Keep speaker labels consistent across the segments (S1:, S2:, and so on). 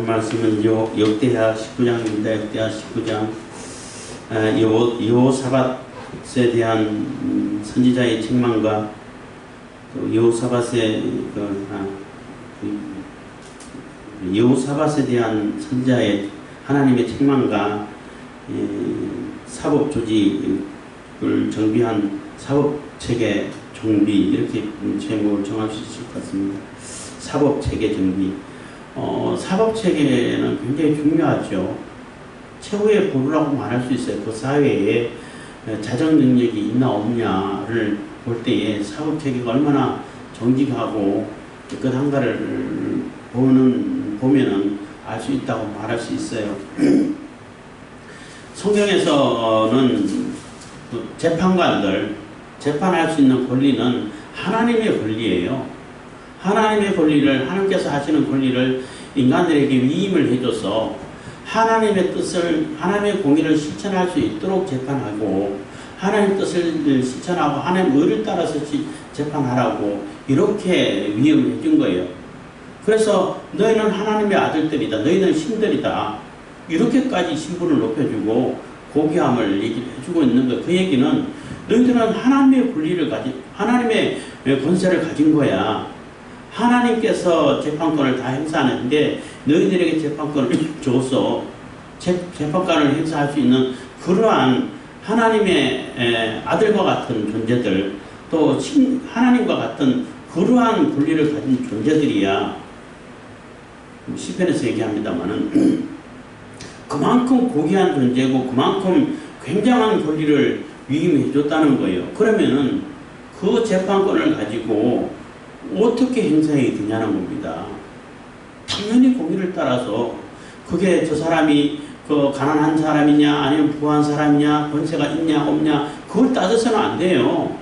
S1: 말씀은 역대하 19장입니다. 역대하 19장. 여호사밧에 대한 선지자의 책망과 또 여호사밧에 대한 선지자의 하나님의 책망과 사법 조직을 정비한 사법체계 정비, 이렇게 제목을 정할 수 있을 것 같습니다. 사법체계 정비. 사법체계는 굉장히 중요하죠. 최후의 보루라고 말할 수 있어요. 그 사회에 자정 능력이 있나 없냐를 볼 때에 사법체계가 얼마나 정직하고 깨끗한가를 보면은 알 수 있다고 말할 수 있어요. 성경에서는 재판관들, 재판할 수 있는 권리는 하나님의 권리예요. 하나님의 권리를, 하나님께서 하시는 권리를 인간들에게 위임을 해줘서 하나님의 뜻을, 하나님의 공의를 실천할 수 있도록 재판하고, 하나님의 뜻을 실천하고 하나님의 의를 따라서 재판하라고 이렇게 위임을 해준 거예요. 그래서 너희는 하나님의 아들들이다, 너희는 신들이다, 이렇게까지 신분을 높여주고 고귀함을 얘기를 해주고 있는 거예요. 그 얘기는 너희들은 하나님의 권리를 하나님의 권세를 가진 거야. 하나님께서 재판권을 다 행사하는데 너희들에게 재판권을 줘서 재판권을 행사할 수 있는 그러한 하나님의 아들과 같은 존재들, 또 하나님과 같은 그러한 권리를 가진 존재들이야. 시편에서 얘기합니다마는 그만큼 고귀한 존재고 그만큼 굉장한 권리를 위임해 줬다는 거예요. 그러면은 그 재판권을 가지고 어떻게 행사해야 되냐는 겁니다. 당연히 공의를 따라서, 그게 저 사람이 그 가난한 사람이냐 아니면 부한 사람이냐, 권세가 있냐 없냐, 그걸 따져서는 안 돼요.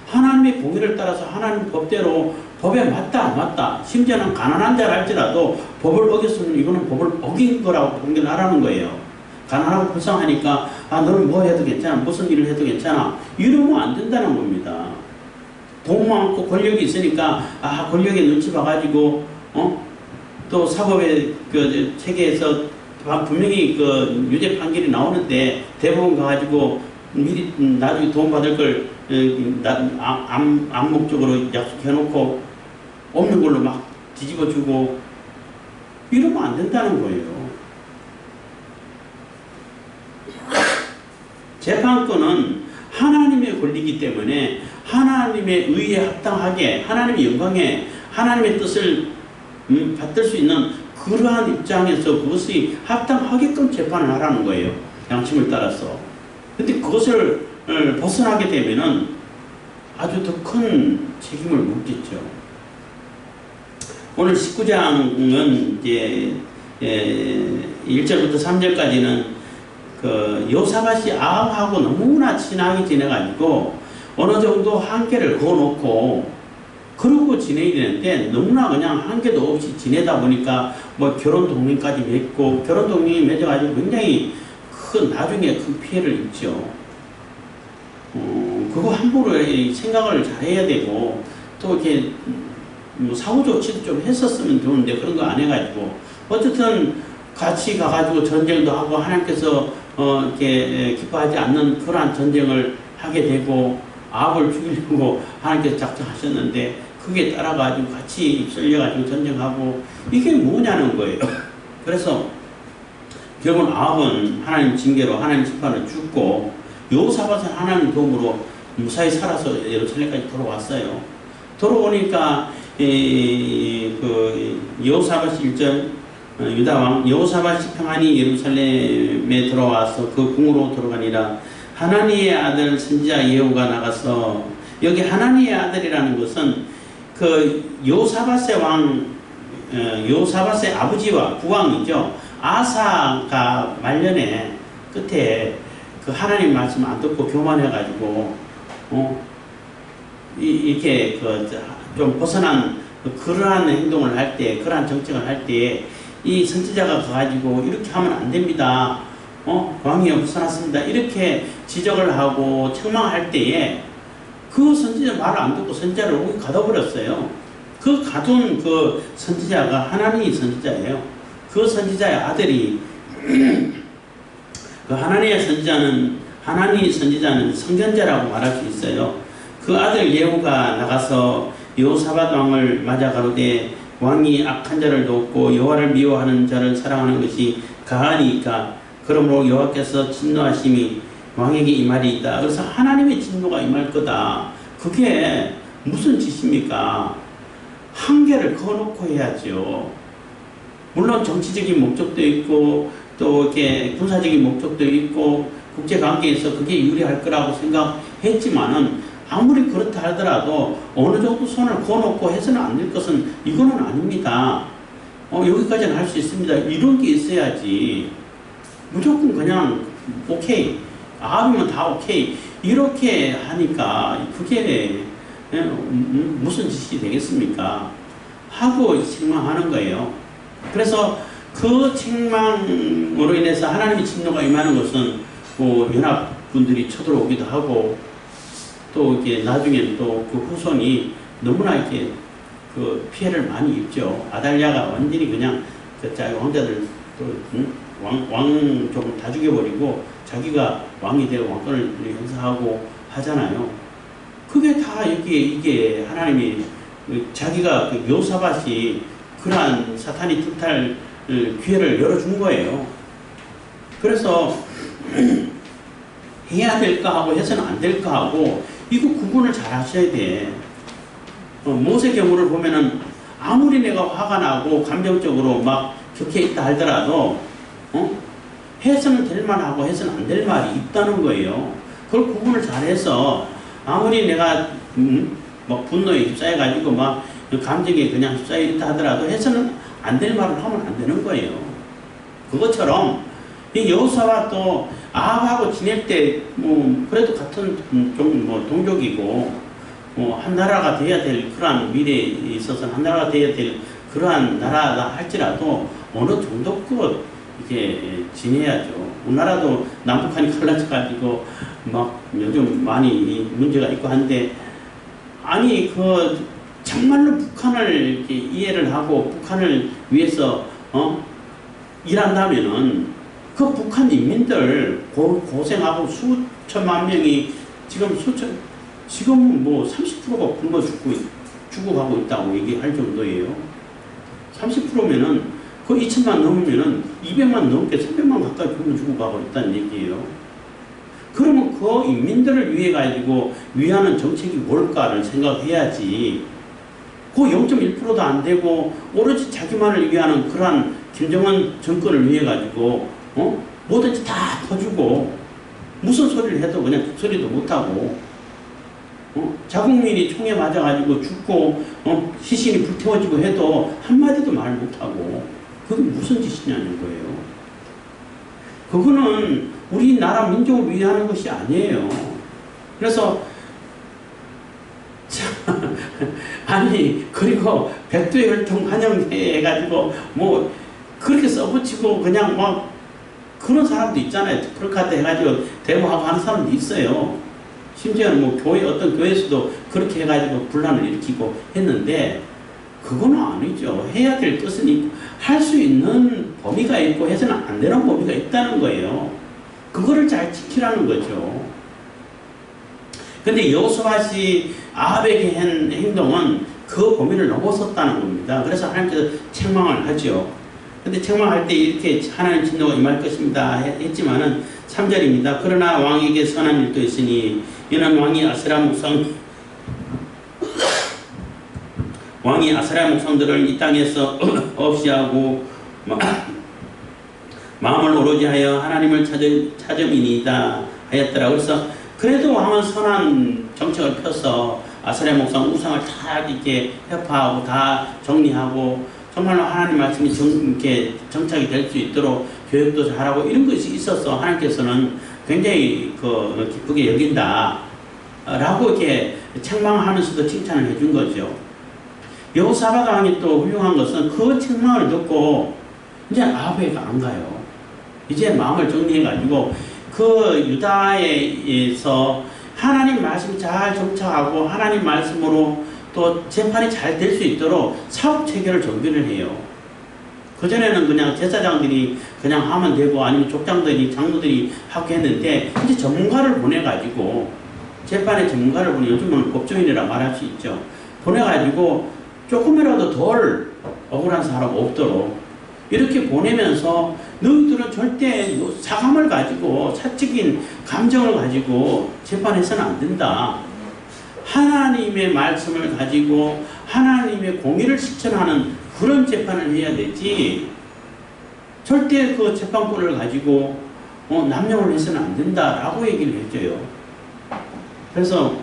S1: 하나님의 공의를 따라서 하나님 법대로, 법에 맞다 안 맞다, 심지어는 가난한 자라 할지라도 법을 어겼으면 이거는 법을 어긴 거라고 판결하라는 거예요. 가난하고 불쌍하니까 너는 뭐 해도 괜찮아, 무슨 일을 해도 괜찮아, 이러면 안 된다는 겁니다. 돈 많고 권력이 있으니까 권력에 눈치 봐가지고 또 사법의 그 체계에서 분명히 그 유죄 판결이 나오는데 대법원 가가지고 미리 나중에 돈 받을 걸 암묵적으로 약속해놓고 없는 걸로 막 뒤집어주고 이러면 안 된다는 거예요. 재판권은 하나님의 권리이기 때문에 하나님의 의에 합당하게, 하나님의 영광에, 하나님의 뜻을 받들 수 있는 그러한 입장에서 그것이 합당하게끔 재판을 하라는 거예요. 양심을 따라서. 근데 그것을 벗어나게 되면은 아주 더 큰 책임을 묻겠죠. 오늘 19장은 이제 1절부터 3절까지는 그 여호사밧이 아합하고 너무나 친하게 지내가지고 어느 정도 한계를 그어놓고 그러고 지내야 되는데 너무나 그냥 한계도 없이 지내다 보니까 뭐 결혼 동맹까지 맺고, 결혼 동맹이 맺어가지고 굉장히 나중에 큰 피해를 입죠. 그거 함부로 생각을 잘 해야 되고, 또 이렇게 뭐 사후 조치도 좀 했었으면 좋은데 그런 거 안 해가지고, 어쨌든 같이 가가지고 전쟁도 하고 하나님께서 이렇게 기뻐하지 않는 그러한 전쟁을 하게 되고, 아합을 죽이려고 하나님께서 작정하셨는데 그게 따라가지고 같이 입설려가지고 전쟁하고, 이게 뭐냐는 거예요. 그래서 결국은 아합은 하나님 징계로, 하나님 심판을 죽고, 여호사밧은 하나님 도움으로 무사히 살아서 예루살렘까지 돌아왔어요. 돌아오니까 여호사밧 1절, 유다왕 여호사밧이 평안히 예루살렘에 들어와서 그 궁으로 들어가니라. 하나니의 아들 선지자 예후가 나가서, 여기 하나니의 아들이라는 것은 그 여호사밧의 왕, 여호사밧의 아버지와 국왕이죠. 아사가 말년에 끝에 그 하나님 말씀 안 듣고 교만해가지고 이렇게 좀 벗어난 그러한 행동을 할 때, 그러한 정책을 할 때 이 선지자가 가가지고 이렇게 하면 안 됩니다. 왕이 벗어났습니다. 이렇게 지적을 하고 책망할 때에 그 선지자 말을 안 듣고 선지자를 오기 가둬버렸어요. 그 가둔 그 선지자가 하나님의 선지자예요. 그 그 선지자의 아들이 그 하나님의 선지자는 성전자라고 말할 수 있어요. 그 아들 예후가 나가서 여호사밧 왕을 맞아 가로되 왕이 악한 자를 돕고 여호와를 미워하는 자를 사랑하는 것이 가하니까 그러므로 여호와께서 진노하심이 왕에게 임하리이다. 그래서 하나님의 진노가 임할 거다. 그게 무슨 짓입니까? 한계를 그어놓고 해야죠. 물론 정치적인 목적도 있고 또 이렇게 군사적인 목적도 있고 국제관계에서 그게 유리할 거라고 생각했지만은 아무리 그렇다 하더라도 어느 정도 선을 그어놓고 해서는 안 될 것은 이거는 아닙니다. 여기까지는 할 수 있습니다. 이런 게 있어야지. 무조건 그냥 오케이. 아하면 다 오케이. 이렇게 하니까 그게 무슨 짓이 되겠습니까? 하고 책망하는 거예요. 그래서 그 책망으로 인해서 하나님의 진노가 임하는 것은 뭐 연합군들이 쳐들어오기도 하고 또 이렇게 나중에는 또 그 후손이 너무나 이렇게 그 피해를 많이 입죠. 아달랴가 완전히 그냥 그 왕자들 또 왕족을 다 죽여버리고 자기가 왕이 되고 왕권을 행사하고 하잖아요. 그게 다 이게 하나님이 자기가 그 여호사밧이 그러한 사탄이 틈탈 기회를 열어준 거예요. 그래서 해야 될까 하고 해서는 안 될까 하고 이거 구분을 잘 하셔야 돼. 모세 경우를 보면은 아무리 내가 화가 나고 감정적으로 막 격해 있다 하더라도 해서는 될 말하고 해서는 안 될 말이 있다는 거예요. 그걸 구분을 잘해서 아무리 내가 막 분노에 휩싸여가지고 막 감정에 그냥 휩싸여 있다 하더라도 해서는 안 될 말을 하면 안 되는 거예요. 그것처럼 이 여호사밧도 아합하고 지낼 때 그래도 같은 동족이고 한 나라가 돼야 될 그러한 미래에 있어서 한 나라가 돼야 될 그러한 나라다 할지라도 어느 정도껏 이게 지내야죠. 우리나라도 남북한이 갈라져가지고 막 요즘 많이 문제가 있고 한데 아니 정말로 북한을 이렇게 이해를 하고 북한을 위해서 일한다면은 그 북한 인민들 고생하고 수천만 명이 지금 뭐 30%가 굶어 죽어가고 있다고 얘기할 정도예요. 30%면은 그 2천만 넘으면은 200만 넘게 300만 가까이 굶어 죽어가고 있다는 얘기예요. 그러면 그 인민들을 위해 가지고 위하는 정책이 뭘까를 생각해야지. 그 0.1%도 안 되고 오로지 자기만을 위하는 그러한 김정은 정권을 위해 가지고 뭐든지 다 퍼주고 무슨 소리를 해도 그냥 소리도 못하고 자국민이 총에 맞아가지고 죽고 시신이 불태워지고 해도 한마디도 말 못하고 그게 무슨 짓이냐는 거예요. 그거는 우리나라 민족을 위하는 것이 아니에요. 그래서 아니 그리고 백두의 혈통 환영회 해가지고 뭐 그렇게 써붙이고 그냥 막 그런 사람도 있잖아요. 프로카드 해가지고 데모하고 하는 사람도 있어요. 심지어는 뭐 어떤 교회에서도 그렇게 해가지고 분란을 일으키고 했는데 그거는 아니죠. 해야 될 것은 있고 할 수 있는 범위가 있고 해서는 안 되는 범위가 있다는 거예요. 그거를 잘 지키라는 거죠. 근데 여호사밧이 아합에게 한 행동은 그 범위를 넘어섰다는 겁니다. 그래서 하나님께서 책망을 하죠. 근데 책망할 때 이렇게 하나님 진노가 임할 것입니다 했지만은 3절입니다. 그러나 왕에게 선한 일도 있으니 이는 왕이 아세라 목상들을 이 땅에서 없이 하고 마음을 오로지 하여 하나님을 찾음이니이다 하였더라. 그래서 그래도 왕은 선한 정책을 펴서 아세라 목상 우상을 다 이렇게 회파하고 다 정리하고 정말로 하나님 말씀이 이렇게 정착이 될 수 있도록 교육도 잘하고 이런 것이 있어서 하나님께서는 굉장히 기쁘게 여긴다 라고 이렇게 책망하면서도 칭찬을 해준 거죠. 여호사밧 왕이 또 훌륭한 것은 그 책망을 듣고 이제 아합에게 안 가요. 이제 마음을 정리해가지고 그 유다에서 하나님 말씀이 잘 정착하고 하나님 말씀으로 또 재판이 잘 될 수 있도록 사업 체계를 정비를 해요. 그전에는 그냥 제사장들이 그냥 하면 되고 아니면 족장들이, 장로들이 하고 했는데 이제 전문가를 보내가지고 재판에 전문가를 보내 요즘은 법조인이라 말할 수 있죠. 보내가지고 조금이라도 덜 억울한 사람 없도록 이렇게 보내면서 너희들은 절대 사감을 가지고 사적인 감정을 가지고 재판해서는 안 된다. 하나님의 말씀을 가지고 하나님의 공의를 실천하는 그런 재판을 해야 되지 절대 그 재판권을 가지고 남용을 해서는 안 된다라고 얘기를 해줘요. 그래서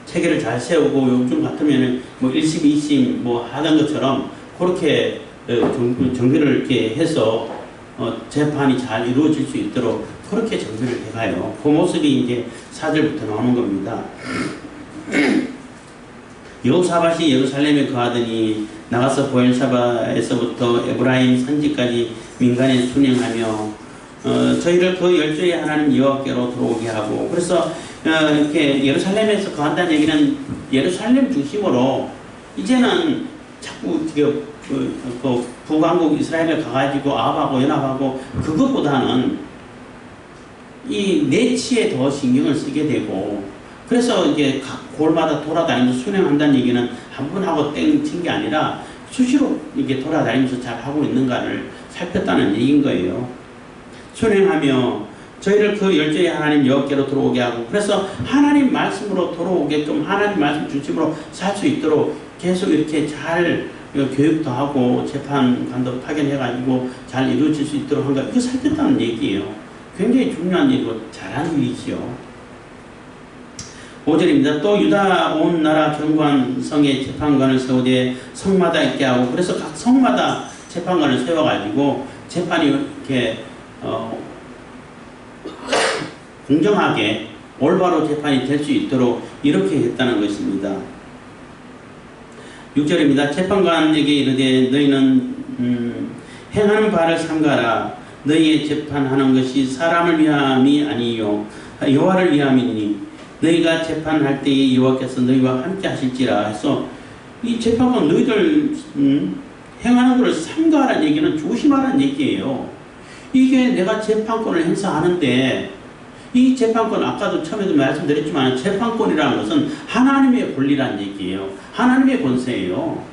S1: 체계를 잘 세우고 요즘 같으면은 뭐 1심, 2심 뭐 하던 것처럼 그렇게 정비를 이렇게 해서 재판이 잘 이루어질 수 있도록 그렇게 정비를 해가요. 그 모습이 이제 4절부터 나오는 겁니다. 여호사밧이 예루살렘에 거하더니 나가서 보엘사바에서부터 에브라임 산지까지 민간에 순행하며 저희를 그 열조의 하나님 여호와께로 들어오게 하고 그래서 이렇게 예루살렘에서 거한다는 얘기는 예루살렘 중심으로 이제는 자꾸 그 북왕국 이스라엘을 가가지고 아합하고 연합하고 그것보다는 이 내치에 더 신경을 쓰게 되고 그래서 이제 각 골마다 돌아다니면서 순행한다는 얘기는 한 번 하고 땡 친 게 아니라 수시로 이게 돌아다니면서 잘 하고 있는가를 살폈다는 얘기인 거예요. 순행하며 저희를 그 열조의 하나님 여호와께로 들어오게 하고 그래서 하나님 말씀으로 들어오게끔 하나님 말씀 중심으로 살 수 있도록 계속 이렇게 잘 교육도 하고 재판관도 파견해가지고 잘 이루어질 수 있도록 한가 이거 살폈다는 얘기예요. 굉장히 중요한 일이고 잘한 일이지요. 5절입니다. 또 유다 온 나라 경관 성에 재판관을 세우되 성마다 있게 하고 그래서 각 성마다 재판관을 세워가지고 재판이 이렇게 공정하게 올바로 재판이 될 수 있도록 이렇게 했다는 것입니다. 6절입니다. 재판관에게 이르되 너희는 행하는 바를 삼가라. 너희의 재판하는 것이 사람을 위함이 아니요 여호와를 위함이니 너희가 재판할 때에 여호와께서 너희와 함께 하실지라 해서 이 재판관 너희들 행하는 것을 삼가라는 얘기는 조심하라는 얘기예요. 이게 내가 재판권을 행사하는데 이 재판권 아까도 처음에도 말씀드렸지만 재판권이라는 것은 하나님의 권리라는 얘기예요. 하나님의 권세예요.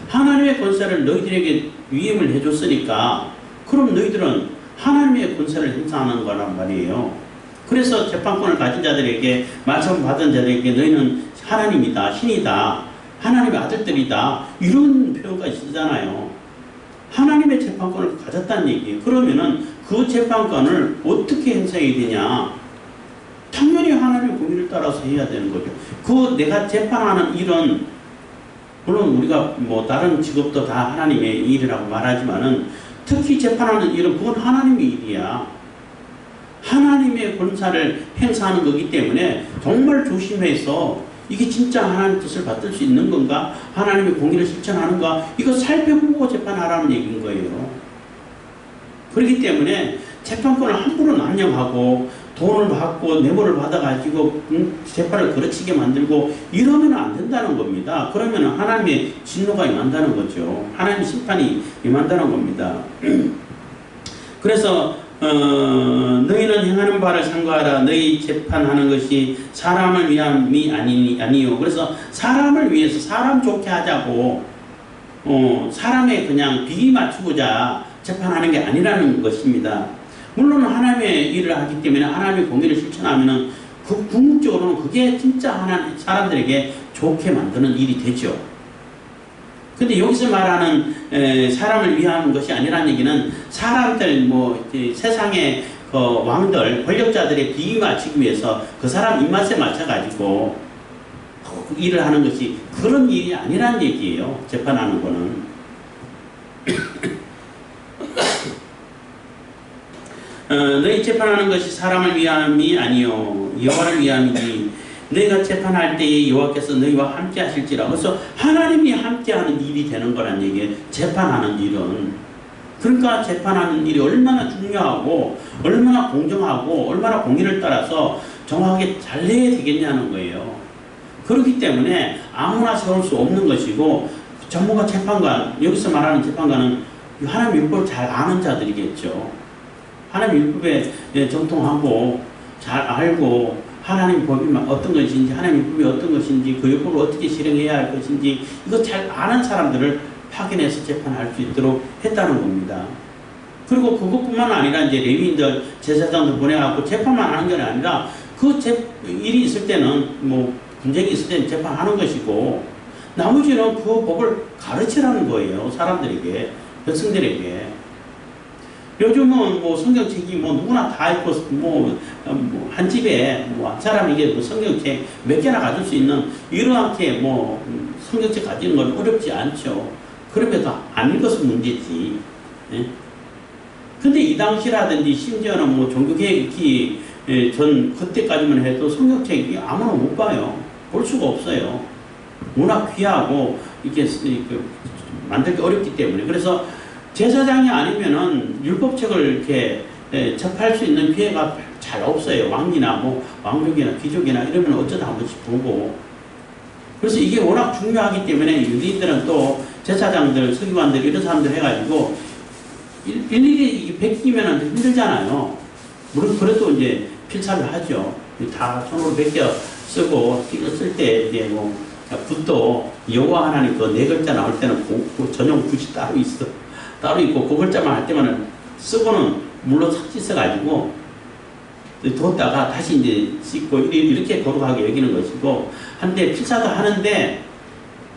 S1: 하나님의 권세를 너희들에게 위임을 해줬으니까 그럼 너희들은 하나님의 권세를 행사하는 거란 말이에요. 그래서 재판권을 가진 자들에게 말씀 받은 자들에게 너희는 하나님이다, 신이다, 하나님의 아들들이다 이런 표현까지 쓰잖아요. 하나님의 재판권을 가졌다는 얘기예요. 그러면은 그 재판권을 어떻게 행사해야 되냐? 당연히 하나님의 공의를 따라서 해야 되는 거죠. 그 내가 재판하는 일은 물론 우리가 뭐 다른 직업도 다 하나님의 일이라고 말하지만은 특히 재판하는 일은 그건 하나님의 일이야. 하나님의 권사를 행사하는 거기 때문에 정말 조심해서 이게 진짜 하나님 뜻을 받들 수 있는 건가? 하나님의 공의를 실천하는가? 이거 살펴보고 재판하라는 얘기인 거예요. 그렇기 때문에 재판권을 함부로 남용하고 돈을 받고 뇌물을 받아가지고 재판을 거르치게 만들고 이러면 안 된다는 겁니다. 그러면 하나님의 진노가 임한다는 거죠. 하나님의 심판이 임한다는 겁니다. 그래서 너희는 행하는 바를 삼가하라. 너희 재판하는 것이 사람을 위함이 아니요. 그래서 사람을 위해서 사람 좋게 하자고 사람에 그냥 비위 맞추고자 재판하는 게 아니라는 것입니다. 물론 하나님의 일을 하기 때문에 하나님의 공의를 실천하면은 그 궁극적으로는 그게 진짜 하나님 사람들에게 좋게 만드는 일이 되죠. 근데 여기서 말하는 사람을 위한 것이 아니라는 얘기는 사람들 뭐 세상의 그 왕들 권력자들의 비위 맞추기 위해서 그 사람 입맛에 맞춰가지고 일을 하는 것이 그런 일이 아니라는 얘기예요. 재판하는 거는. 너희 재판하는 것이 사람을 위함이 아니요 여호와를 위함이니 너희가 재판할 때에 여호와께서 너희와 함께 하실지라. 그래서 하나님이 함께하는 일이 되는 거란 얘기예요. 재판하는 일은. 그러니까 재판하는 일이 얼마나 중요하고 얼마나 공정하고 얼마나 공의를 따라서 정확하게 잘 내야 되겠냐는 거예요. 그렇기 때문에 아무나 세울 수 없는 것이고 전문가 재판관, 여기서 말하는 재판관은 하나님 율법을 잘 아는 자들이겠죠. 하나님 율법에 정통하고 잘 알고 하나님 법이 어떤 것인지, 하나님 율법이 어떤 것인지, 그 율법을 어떻게 실행해야 할 것인지 이거 잘 아는 사람들을 파견해서 재판할 수 있도록 했다는 겁니다. 그리고 그것뿐만 아니라 이제 레위인들, 제사장들 보내갖고 재판만 하는 게 아니라 그 일이 있을 때는 뭐 분쟁이 있을 때는 재판하는 것이고 나머지는 그 법을 가르치라는 거예요. 사람들에게, 백성들에게. 요즘은 뭐 성경책이 뭐 누구나 다 있고 한 집에 뭐 한 사람에게 뭐 성경책 몇 개나 가질 수 있는 이러하게 뭐 성경책 가지는 건 어렵지 않죠. 그럼에도 안 읽어서 문제지. 예? 근데 이 당시라든지 심지어는 뭐 종교개혁이 전 그때까지만 해도 성경책이 아무나 못 봐요. 볼 수가 없어요. 워낙 귀하고 이게 만들기 어렵기 때문에. 그래서 제사장이 아니면은 율법책을 이렇게 접할 수 있는 기회가 잘 없어요. 왕이나 뭐 왕족이나 귀족이나 이러면 어쩌다 한 번씩 보고. 그래서 이게 워낙 중요하기 때문에 유대인들은 또 제사장들, 서기관들 이런 사람들 해가지고 일일이 베끼면 힘들잖아요. 물론 그래도 이제 필사를 하죠. 다 손으로 베껴 쓰고 쓸 때 이제 뭐 붓도 여호와 하나님 그 네 글자 나올 때는 그 전용 붓이 따로 있어. 따로 있고 그 글자만 할 때만 쓰고는 물로 삭 씻어가지고 뒀다가 다시 이제 씻고 이렇게 거룩하게 여기는 것이고 한데 필사도 하는데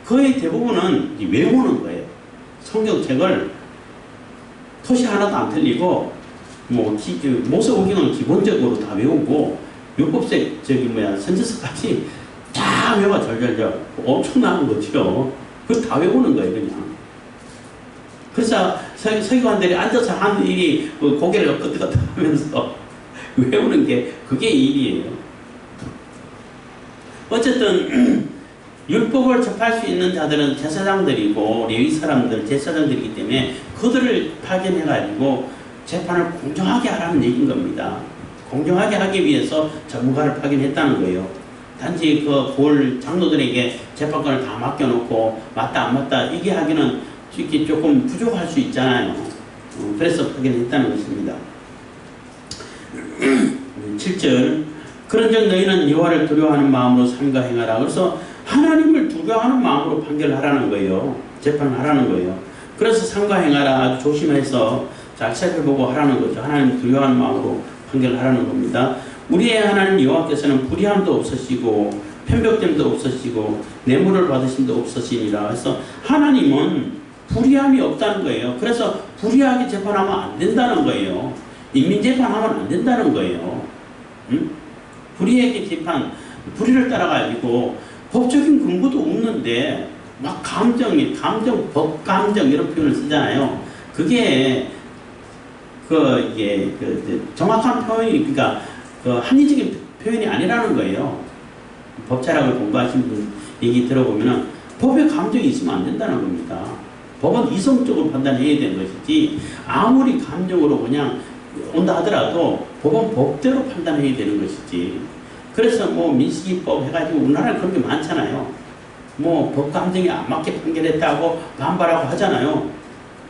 S1: 거의 대부분은 외우는 거예요. 성경책을 토시 하나도 안 틀리고 뭐 모세오경은 기본적으로 다 외우고 율법책 선지서까지 다 외워 절절절 엄청난 거죠. 그걸 다 외우는 거예요 그냥. 그래서 서기관들이 앉아서 하는 일이 고개를 끄덕끄덕 하면서 외우는 게 그게 일이에요. 어쨌든 율법을 접할 수 있는 자들은 제사장들이고 레위 사람들, 제사장들이기 때문에 그들을 파견해가지고 재판을 공정하게 하라는 얘기인 겁니다. 공정하게 하기 위해서 전문가를 파견했다는 거예요. 단지 그 장로들에게 재판권을 다 맡겨놓고 맞다 안 맞다 이게 하기는 이렇게 조금 부족할 수 있잖아요. 그래서 파견했다는 것입니다. 7절 그런즉 너희는 여호와를 두려워하는 마음으로 삼가 행하라. 그래서 하나님을 두려워하는 마음으로 판결하라는 거예요. 재판을 하라는 거예요. 그래서 삼가 행하라. 아주 조심해서 잘 살펴보고 하라는 거죠. 하나님 두려워하는 마음으로 판결하라는 겁니다. 우리의 하나님 여호와께서는 불의함도 없으시고 편벽됨도 없으시고 뇌물을 받으심도 없으시니라. 그래서 하나님은 불의함이 없다는 거예요. 그래서 불의하게 재판하면 안 된다는 거예요. 인민재판하면 안 된다는 거예요. 응? 불의하게 재판, 불의를 따라가지고 법적인 근거도 없는데 막 법감정 이런 표현을 쓰잖아요. 그게 이게 정확한 표현이 그러니까 합리적인 표현이 아니라는 거예요. 법철학을 공부하신 분 얘기 들어보면은 법에 감정이 있으면 안 된다는 겁니다. 법은 이성적으로 판단해야 되는 것이지 아무리 감정으로 그냥 온다 하더라도 법은 법대로 판단해야 되는 것이지. 그래서 뭐 민식이법 해가지고 우리나라에 그런 게 많잖아요. 뭐 법 감정이 안 맞게 판결했다고 반발하고 하잖아요.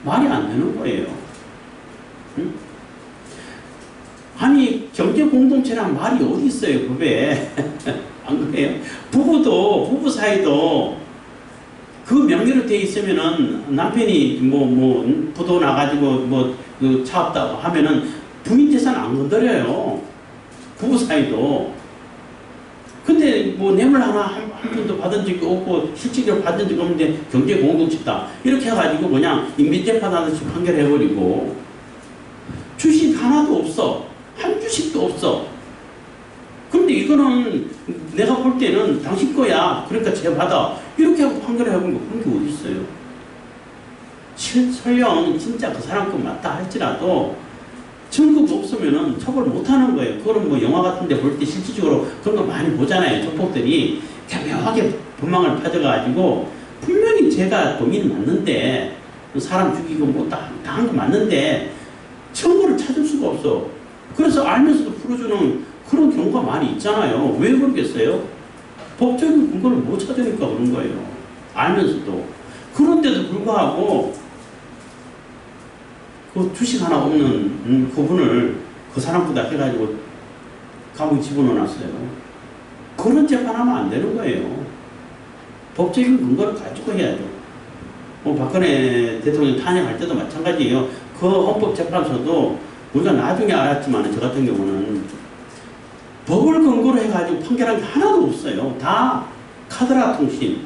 S1: 말이 안 되는 거예요. 응? 아니 경제 공동체란 말이 어디 있어요 법에. 안 그래요? 부부 사이도 그 명의로 돼 있으면은 남편이 부도 나가지고 차 없다고 하면은 부인 재산 안 건드려요. 부부 사이도. 근데 뇌물 하나 한 푼도 받은 적이 없고 실질적으로 받은 적이 없는데 경제 공동체다. 이렇게 해가지고 그냥 인민재판하듯이 판결해버리고 주식 하나도 없어. 한 주식도 없어. 근데 이거는 내가 볼 때는 당신 거야. 그러니까 쟤 받아. 이렇게 하고 판결해보는 거 그런 게 어디 있어요. 설령 진짜 그 사람 거 맞다 할지라도 증거가 없으면은 처벌 못 하는 거예요. 그거는 뭐 영화 같은 데 볼 때 실질적으로 그런 거 많이 보잖아요. 조폭들이 교묘하게 법망을 펴져가지고 분명히 제가 범인이 맞는데 사람 죽이고 뭐 다 한 거 맞는데 증거를 찾을 수가 없어. 그래서 알면서도 풀어주는 그런 경우가 많이 있잖아요. 왜 그러겠어요? 법적인 근거를 못 찾으니까 그런 거예요. 알면서도. 그런데도 불구하고 그 주식 하나 없는 그분을 그 사람보다 해가지고 감옥에 집어넣어놨어요. 그런 재판하면 안 되는 거예요. 법적인 근거를 가지고 해야죠. 박근혜 대통령 탄핵할 때도 마찬가지예요. 그 헌법재판소도 우리가 나중에 알았지만 저 같은 경우는 법을 근거로 해가지고 판결한 게 하나도 없어요. 다 카더라 통신,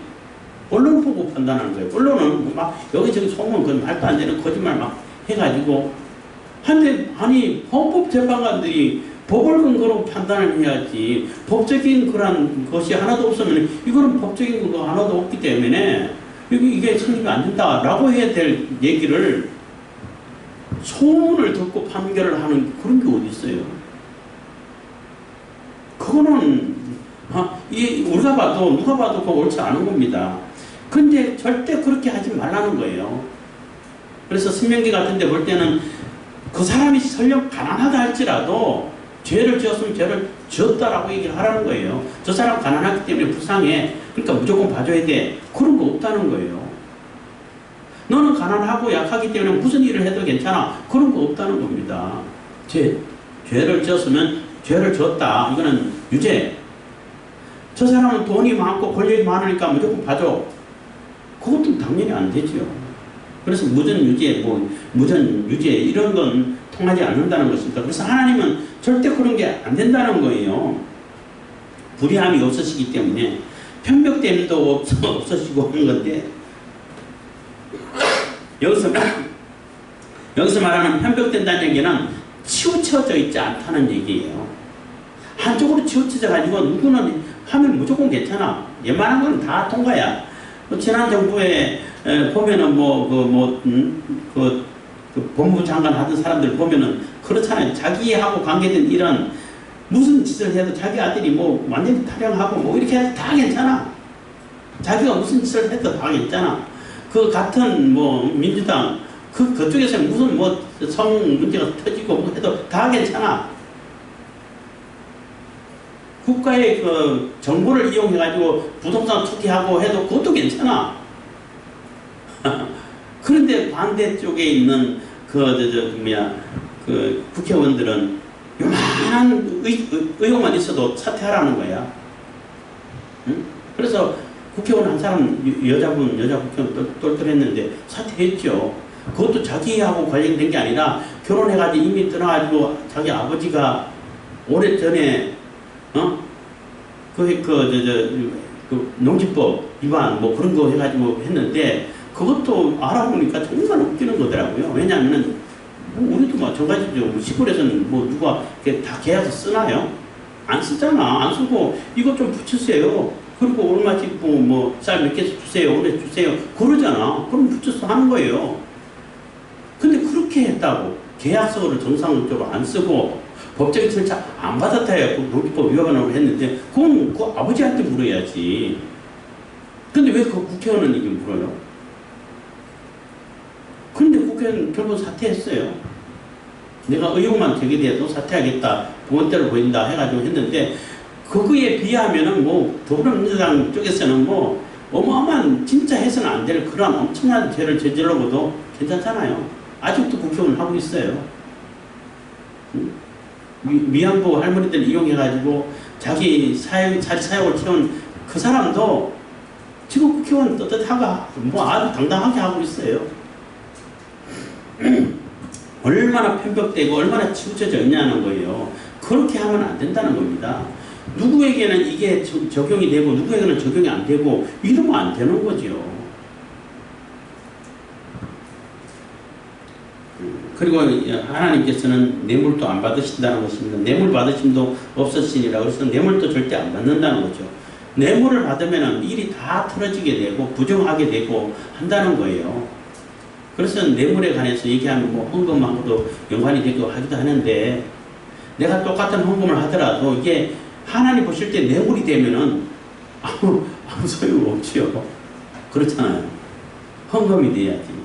S1: 언론 보고 판단하는 거예요. 언론은 막 여기저기 소문, 그 말도 안 되는 거짓말 막 해가지고 한데 아니 헌법재판관들이 법을 근거로 판단을 해야지 법적인 그런 것이 하나도 없으면 이거는 법적인 근거 하나도 없기 때문에 이게 성립이 안 된다라고 해야 될 얘기를 소문을 듣고 판결을 하는 그런 게 어디 있어요? 그거는 우리가 봐도 누가 봐도 그거 옳지 않은 겁니다. 근데 절대 그렇게 하지 말라는 거예요. 그래서 신명기 같은 데 볼 때는 그 사람이 설령 가난하다 할지라도 죄를 지었으면 죄를 지었다라고 얘기를 하라는 거예요. 저 사람 가난하기 때문에 불쌍해. 그러니까 무조건 봐줘야 돼. 그런 거 없다는 거예요. 너는 가난하고 약하기 때문에 무슨 일을 해도 괜찮아. 그런 거 없다는 겁니다. 죄를 지었으면 죄를 지었다. 이거는 유죄. 저 사람은 돈이 많고 권력이 많으니까 무조건 봐줘. 그것도 당연히 안 되죠. 그래서 무전유죄, 무전유죄 이런 건 통하지 않는다는 것입니다. 그래서 하나님은 절대 그런 게 안 된다는 거예요. 불의함이 없으시기 때문에 편벽됨도 없으시고 하는 건데 여기서 말하는 편벽된다는 얘기는 치우쳐져 있지 않다는 얘기예요. 한쪽으로 치우쳐져 가지고 누구는 하면 무조건 괜찮아. 웬만한 건 다 통과야. 지난 정부에 보면은 그 법무부 장관 하던 사람들 보면은 그렇잖아요. 자기하고 관계된 일은 무슨 짓을 해도 자기 아들이 완전히 탈영하고 이렇게 해도 다 괜찮아. 자기가 무슨 짓을 해도 다 괜찮아. 그 같은 민주당 그쪽에서 무슨 성 문제가 터지고 해도 다 괜찮아. 국가의 그 정보를 이용해가지고 부동산 투기하고 해도 그것도 괜찮아. 그런데 반대쪽에 있는 그 국회의원들은 요만한 의혹만 있어도 사퇴하라는 거야. 응? 그래서 국회의원 한 사람 여자 국회의원 똘똘했는데 사퇴했죠. 그것도 자기하고 관련된 게 아니라 결혼해가지고 이미 떠나가지고 자기 아버지가 오래전에 그 농지법 위반 그런 거 해가지고 했는데 그것도 알아보니까 정말 웃기는 거더라고요. 왜냐하면은 우리도 마찬가지죠. 시골에서는 누가 다 계약서 쓰나요? 안 쓰잖아. 안 쓰고 이것 좀 붙이세요. 그리고 얼마씩 쌀 몇 개씩 주세요. 오래 주세요. 그러잖아. 그럼 붙여서 하는 거예요. 근데 그렇게 했다고 계약서를 정상적으로 안 쓰고 법적인 절차 안 받았다야 농지법 위반으로 했는데 그건 그 아버지한테 물어야지. 근데 왜 그 국회의원은 이게 물어요? 근데 국회의원은 결국 사퇴했어요. 내가 의혹만 제기돼도 사퇴하겠다. 본때를 보인다 해가지고 했는데 그거에 비하면은 더불어민주당 쪽에서는 어마어마한 진짜 해서는 안 될 그런 엄청난 죄를 저질러도 괜찮잖아요. 아직도 국회의원 하고 있어요. 위안부 할머니들 이용해가지고 자기 사역을 채운 그 사람도 지금 국회의원 떳떳하고 아주 당당하게 하고 있어요. 얼마나 편벽되고 얼마나 치우쳐져 있냐는 거예요. 그렇게 하면 안 된다는 겁니다. 누구에게는 이게 적용이 되고 누구에게는 적용이 안 되고 이러면 안 되는 거죠. 그리고 하나님께서는 뇌물도 안 받으신다는 것입니다. 뇌물 받으심도 없으시니라. 그래서 뇌물도 절대 안 받는다는 거죠. 뇌물을 받으면 일이 다 틀어지게 되고 부정하게 되고 한다는 거예요. 그래서 뇌물에 관해서 얘기하면 헌금하고도 연관이 되고 하기도 하는데 내가 똑같은 헌금을 하더라도 이게 하나님 보실 때 뇌물이 되면은 아무 소용 없지요. 그렇잖아요. 헌금이 돼야지.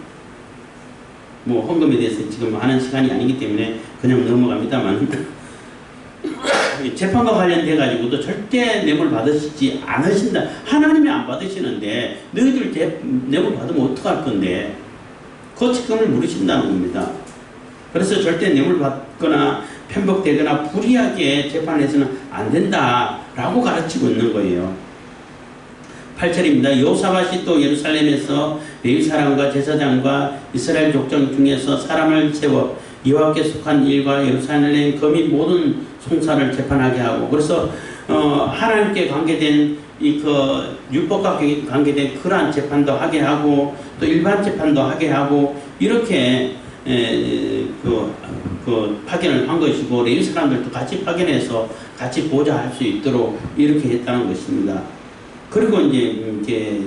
S1: 헌금에 대해서 지금 하는 시간이 아니기 때문에 그냥 넘어갑니다만 재판과 관련돼 가지고도 절대 뇌물 받으시지 않으신다. 하나님이 안 받으시는데 너희들 뇌물 받으면 어떡할 건데 그 책임을 물으신다는 겁니다. 그래서 절대 뇌물 받거나 편복되거나 불이하게 재판해서는 안 된다라고 가르치고 있는 거예요. 8절입니다. 여호사밧이 또 예루살렘에서 레위 사람과 제사장과 이스라엘 족장 중에서 사람을 세워 여호와께 속한 일과 예루살렘 거민 모든 송사를 재판하게 하고, 그래서 하나님께 관계된 그 율법과 관계된 그러한 재판도 하게 하고 또 일반 재판도 하게 하고 이렇게 그 파견을 한 것이고, 레위 사람들도 같이 파견해서 같이 보좌할 수 있도록 이렇게 했다는 것입니다. 그리고 이제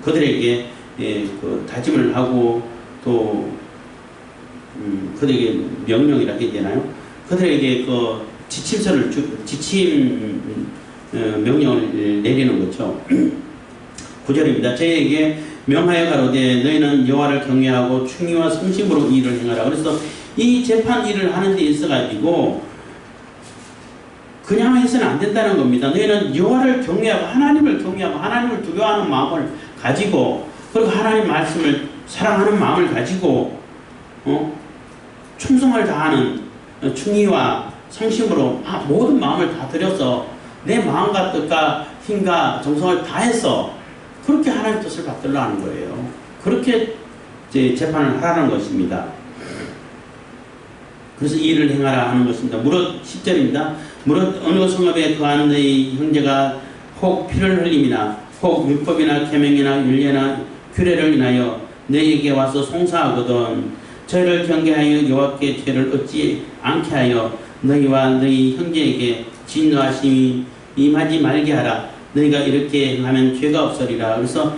S1: 그들에게 그 다짐을 하고 또 그들에게 명령이라 해야 되나요? 그들에게 그 지침 명령을 내리는 거죠. 9절입니다. 저희에게 명하여 가로되 너희는 여호와를 경외하고 충의와 성심으로 이 일을 행하라. 그래서 이 재판 일을 하는 데 있어 가지고 그냥 해서는 안 된다는 겁니다. 너희는 여호와를 경외하고 하나님을 경외하고 하나님을 두려워하는 마음을 가지고, 그리고 하나님 말씀을 사랑하는 마음을 가지고 충성을 다하는 충의와 성심으로 모든 마음을 다 들여서 내 마음과 뜻과 힘과 정성을 다해서 그렇게 하나님의 뜻을 받들려 하는 거예요. 그렇게 이제 재판을 하라는 것입니다. 그래서 이 일을 행하라 하는 것입니다. 무릇 10절입니다. 무릇 어느 성읍에 거하는 너희 형제가 혹 피를 흘림이나 혹 율법이나 계명이나 율례나 규례를 인하여 너희에게 와서 송사하거든 저희를 경계하여 여호와께 죄를 얻지 않게 하여 너희와 너희 형제에게 진노하심이 임하지 말게 하라. 너희가 이렇게 하면 죄가 없으리라. 그래서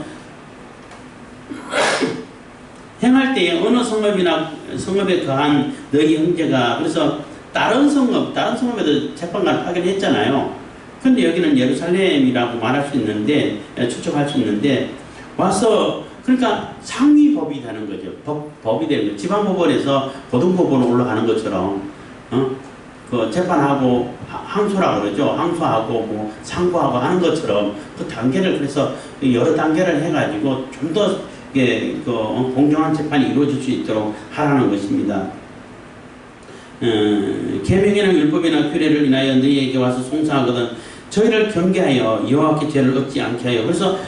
S1: 행할 때에 어느 성읍에 거한 너희 형제가, 그래서 다른 성읍에도 재판관을 파견했잖아요. 근데 여기는 예루살렘이라고 말할 수 있는데, 추측할 수 있는데, 와서, 그러니까 상위법이 되는 거죠. 법이 되는 거죠. 지방법원에서 고등법원으로 올라가는 것처럼, 그 재판하고 항소라고 그러죠. 항소하고 뭐 상고하고 하는 것처럼 그 단계를, 그래서 여러 단계를 해가지고 좀 더 공정한 재판이 이루어질 수 있도록 하라는 것입니다. 계명이나 율법이나 규례를 인하여 너희에게 와서 송사하거든 저희를 경계하여 여호와께 죄를 얻지 않게 하여. 그래서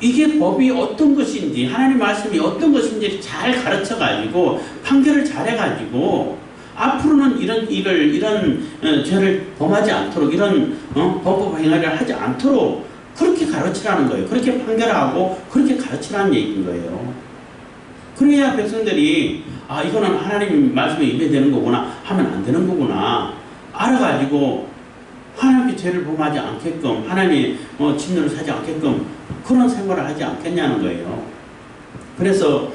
S1: 이게 법이 어떤 것인지, 하나님 말씀이 어떤 것인지 잘 가르쳐 가지고 판결을 잘 해가지고 앞으로는 이런 죄를 범하지 않도록, 이런 범법 행위를 하지 않도록 그렇게 가르치라는 거예요. 그렇게 판결하고 그렇게 가르치라는 얘기인 거예요. 그래야 백성들이 이거는 하나님 말씀에 위배되는 거구나, 하면 안 되는 거구나 알아가지고 하나님께 죄를 범하지 않게끔, 하나님의 진노를 사지 않게끔 그런 생활을 하지 않겠냐는 거예요. 그래서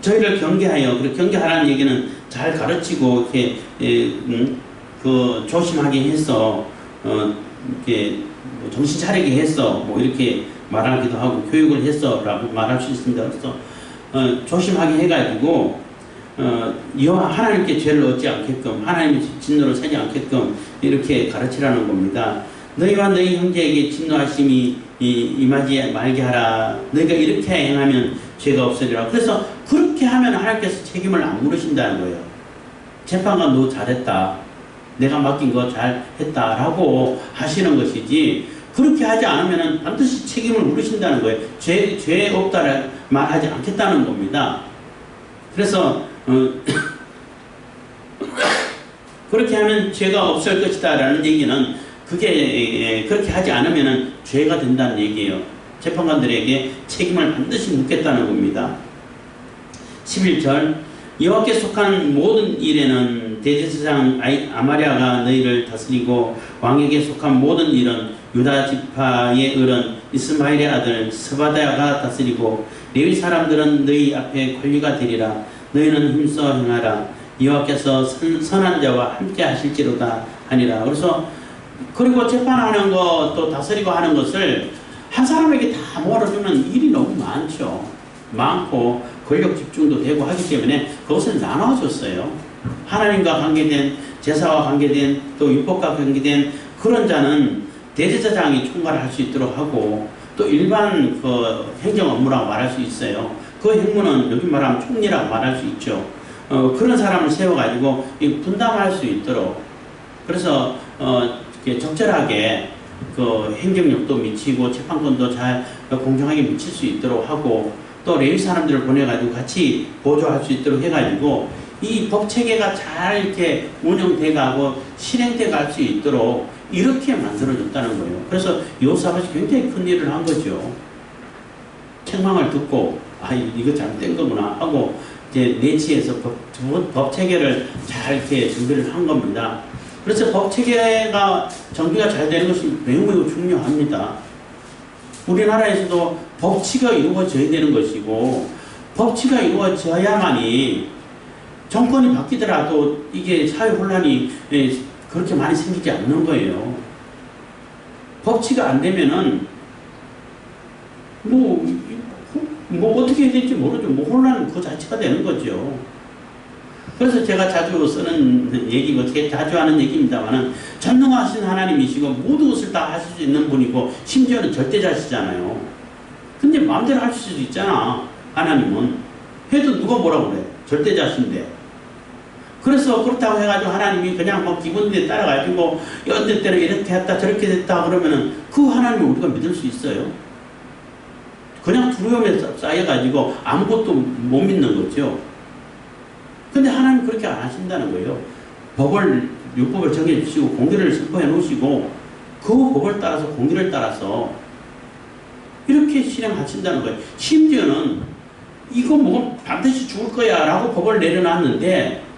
S1: 저희를 경계하여, 그리고 경계하라는 얘기는 잘 가르치고 이렇게 조심하게 해서 이렇게 정신 차리게 해서 뭐 이렇게 말하기도 하고 교육을 해서라고 말할 수 있습니다. 그래서 조심하게 해가지고 여호와 하나님께 죄를 얻지 않게끔, 하나님의 진노를 사지 않게끔 이렇게 가르치라는 겁니다. 너희와 너희 형제에게 진노하심이 임하지 말게 하라. 너희가 이렇게 행하면 죄가 없으리라. 그래서 그렇게 하면 하나님께서 책임을 안 물으신다는 거예요. 재판관 너 잘했다, 내가 맡긴 거 잘했다라고 하시는 것이지, 그렇게 하지 않으면 반드시 책임을 물으신다는 거예요. 죄 없다를 말하지 않겠다는 겁니다. 그래서 그렇게 하면 죄가 없을 것이다 라는 얘기는, 그게 그렇게 하지 않으면 죄가 된다는 얘기예요. 재판관들에게 책임을 반드시 묻겠다는 겁니다. 11절 여호와께 속한 모든 일에는 대제사장 아마랴가 너희를 다스리고 왕에게 속한 모든 일은 유다 지파의 을은 이스마엘의 아들 스바다가 다스리고 레위 사람들은 너희 앞에 권리가 되리라. 너희는 힘써 행하라. 여호와께서 선한 자와 함께 하실지로다 하니라. 그래서 그리고 재판하는 것 또 다스리고 하는 것을 한 사람에게 다 몰아주면 일이 너무 많고 권력 집중도 되고 하기 때문에 그것을 나눠줬어요. 하나님과 관계된, 제사와 관계된, 또 율법과 관계된 그런 자는 대제사장이 총괄할 수 있도록 하고, 또 일반 그 행정 업무라고 말할 수 있어요. 그 행무는 요즘 말하면 총리라고 말할 수 있죠. 그런 사람을 세워가지고 분담할 수 있도록 그래서 이렇게 적절하게 그 행정력도 미치고 재판권도 잘 공정하게 미칠 수 있도록 하고 또 레위 사람들을 보내가지고 같이 보조할 수 있도록 해가지고 이 법 체계가 잘 이렇게 운영돼가고 실행돼 갈 수 있도록 이렇게 만들어줬다는 거예요. 그래서 요사밭이 굉장히 큰 일을 한 거죠. 책망을 듣고 아 이거 잘못된 거구나 하고 이제 내치에서 법 체계를 잘 이렇게 준비를 한 겁니다. 그래서 법 체계가 정비가 잘 되는 것이 매우 중요합니다. 우리나라에서도 법치가 이루어져야 되는 것이고 법치가 이루어져야만이 정권이 바뀌더라도 이게 사회 혼란이 그렇게 많이 생기지 않는 거예요. 법치가 안 되면은 뭐 어떻게 해야 될지 모르죠. 뭐 혼란 그 자체가 되는 거죠. 그래서 제가 자주 쓰는 얘기고 자주 하는 얘기입니다만은 전능하신 하나님이시고 모든 것을 다 하실 수 있는 분이고 심지어는 절대자시잖아요. 근데 마음대로 하실 수도 있잖아. 하나님은 해도 누가 뭐라고 그래. 절대자신데. 그래서 그렇다고 해가지고 하나님이 그냥 뭐 기분에 따라가지고 어떤 때는 이렇게 했다 저렇게 됐다 그러면은 그 하나님을 우리가 믿을 수 있어요? 그냥 두려움에 쌓여가지고 아무것도 못 믿는 거죠. 근데 하나님 그렇게 안 하신다는 거예요. 율법을 정해주시고 공의를 선포해 놓으시고 그 법을 따라서 공의를 따라서 이렇게 실행하신다는 거예요. 심지어는 이거 뭐 반드시 죽을 거야 라고 법을 내려놨는데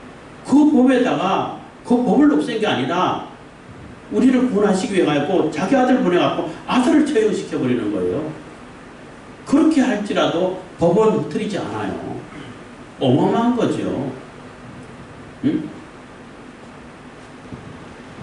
S1: 그 법에다가 그 법을 없앤 게 아니라 우리를 구원하시기 위해 가지고 자기 아들 보내갖고 아들을 처형시켜버리는 거예요. 그렇게 할지라도 법을 흐트리지 않아요. 어마어마한 거죠. 응?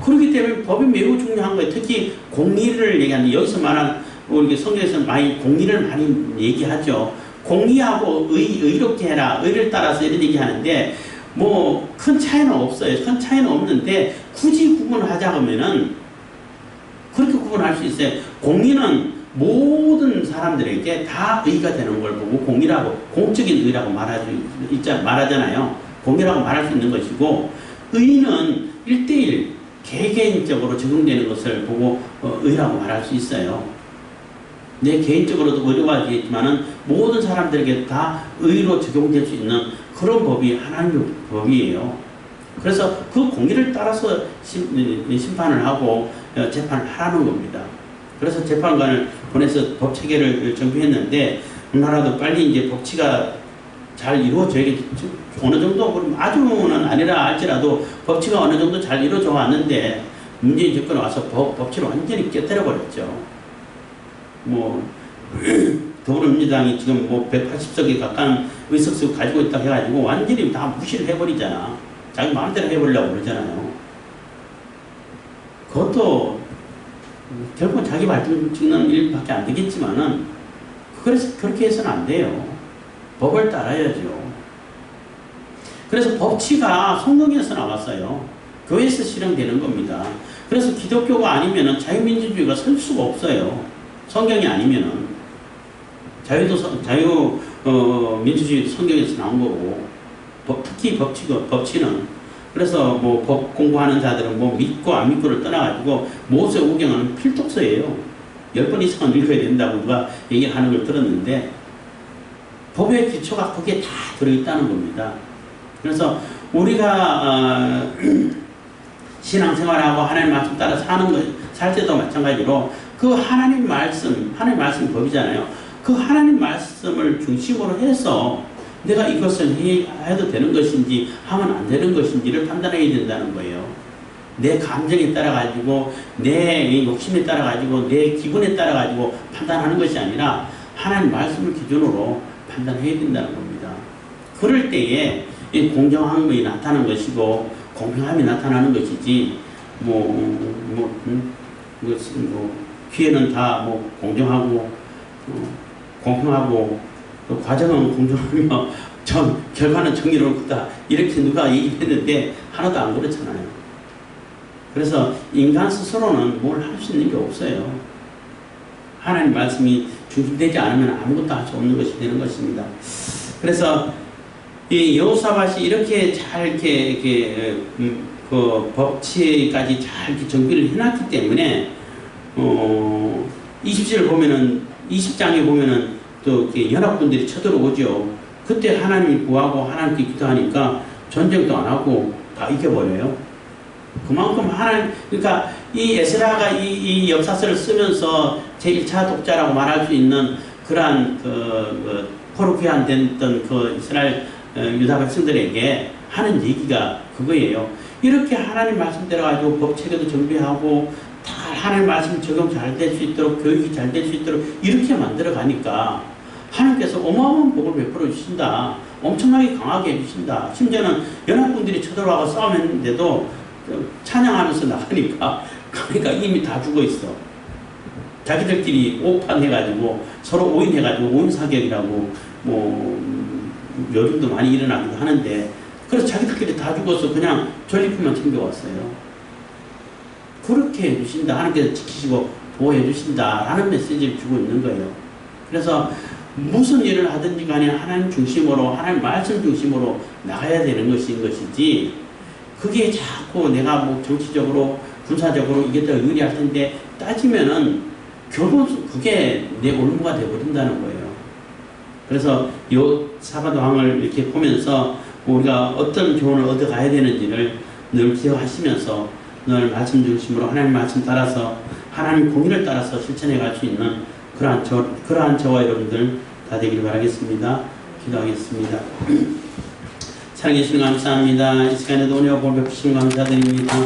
S1: 그렇기 때문에 법이 매우 중요한 거예요. 특히 공의를 얘기하는데 여기서 말하는 우리 성경에서 많이 공의를 많이 얘기하죠. 공의하고 의롭게 해라. 의를 따라서 이런 얘기하는데 뭐 큰 차이는 없어요. 큰 차이는 없는데 굳이 구분을 하자 하면은 그렇게 구분할 수 있어요. 공의는 모든 사람들에게 다 의가 되는 걸 보고 공의라고 공적인 의라고 말하잖아요. 공의라고 말할 수 있는 것이고 의는 1대1 개개인적으로 적용되는 것을 보고 의라고 말할 수 있어요. 내 개인적으로도 의로가 되겠지만은 모든 사람들에게 다 의로 적용될 수 있는 그런 법이 하나님의 법이에요. 그래서 그 공의를 따라서 심판을 하고 재판을 하라는 겁니다. 그래서 재판관을 보내서 법 체계를 정비했는데 우리나라도 빨리 이제 법치가 잘 이루어져야겠죠. 어느 정도 아주는 아니라 할지라도 법치가 어느 정도 잘 이루어져 왔는데 문재인 정권에 와서 법치를 완전히 깨뜨려 버렸죠. 뭐 더불어민주당이 지금 뭐 180석에 가까운 의석수 가지고 있다 해가지고 완전히 다 무시를 해버리잖아. 자기 마음대로 해보려고 그러잖아요. 그것도 결국은 자기 발등 찍는 일밖에 안 되겠지만은 그래서 그렇게 해서는 안 돼요. 법을 따라야죠. 그래서 법치가 성경에서 나왔어요. 교회에서 실행되는 겁니다. 그래서 기독교가 아니면은 자유민주주의가 설 수가 없어요. 성경이 아니면은 민주주의도 성경에서 나온 거고 특히 법치는 그래서 뭐 법 공부하는 자들은 뭐 믿고 안 믿고를 떠나가지고 모세 오경은 필독서예요. 10번 이상은 읽어야 된다고 누가 얘기하는 걸 들었는데 법의 기초가 거기에 다 들어있다는 겁니다. 그래서 우리가 신앙생활하고 하나님 말씀 따라 살 때도 마찬가지로 그 하나님 말씀 법이잖아요. 그 하나님 말씀을 중심으로 해서 내가 이것을 해도 되는 것인지 하면 안 되는 것인지를 판단해야 된다는 거예요. 내 감정에 따라 가지고 내 욕심에 따라 가지고 내 기분에 따라 가지고 판단하는 것이 아니라 하나님 말씀을 기준으로 판단해야 된다는 겁니다. 그럴 때에 공정함이 나타나는 것이고 공평함이 나타나는 것이지 기회는 다 공정하고 공평하고 또 과정은 공정하며 결과는 정의롭다 이렇게 누가 얘기했는데 하나도 안 그렇잖아요. 그래서 인간 스스로는 뭘 할 수 있는 게 없어요. 하나님 말씀이 중심되지 않으면 아무것도 할 수 없는 것이 되는 것입니다. 그래서 이 여호사밧이 이렇게 잘 이렇게 그 법치까지 잘 이렇게 정비를 해놨기 때문에 20절 보면은 20장에 보면은 또 이렇게 연합군들이 쳐들어오죠. 그때 하나님이 구하고 하나님께 기도하니까 전쟁도 안 하고 다 이겨버려요. 그만큼 하나님, 그러니까 이 에스라가 이 역사서를 쓰면서 제1차 독자라고 말할 수 있는 그러한 포르피안 됐던 그 이스라엘 유다 백성들에게 하는 얘기가 그거예요. 이렇게 하나님 말씀대로 가지고 법 체계도 정비하고 다 하나님 말씀 적용 잘 될 수 있도록 교육이 잘 될 수 있도록 이렇게 만들어 가니까 하나님께서 어마어마한 복을 베풀어 주신다. 엄청나게 강하게 해주신다. 심지어는 연합군들이 쳐들어와서 싸움했는데도 찬양하면서 나가니까 그러니까 이미 다 죽어 있어. 자기들끼리 오판해가지고 서로 오인해가지고 오인사격이라고 요즘도 많이 일어나기도 하는데 그래서 자기들끼리 다 죽어서 그냥 전리품만 챙겨왔어요. 그렇게 해주신다. 하나님께서 지키시고 보호해 주신다라는 메시지를 주고 있는 거예요. 그래서 무슨 일을 하든지 간에 하나님 중심으로 하나님 말씀 중심으로 나가야 되는 것인 것이지 그게 자꾸 내가 뭐 정치적으로 군사적으로 이게 더 유리할 텐데 따지면은 결국 그게 내 올무가 되어버린다는 거예요. 그래서 요 사바도왕을 이렇게 보면서 우리가 어떤 교훈을 얻어가야 되는지를 늘 기억하시면서 늘 말씀 중심으로 하나님 말씀 따라서 하나님 공의를 따라서 실천해 갈 수 있는 그러한 저와 여러분들 다 되기를 바라겠습니다. 기도하겠습니다. 사랑해 주시는 감사합니다. 이 시간에도 은혜와 복 베푸시는 감사드립니다.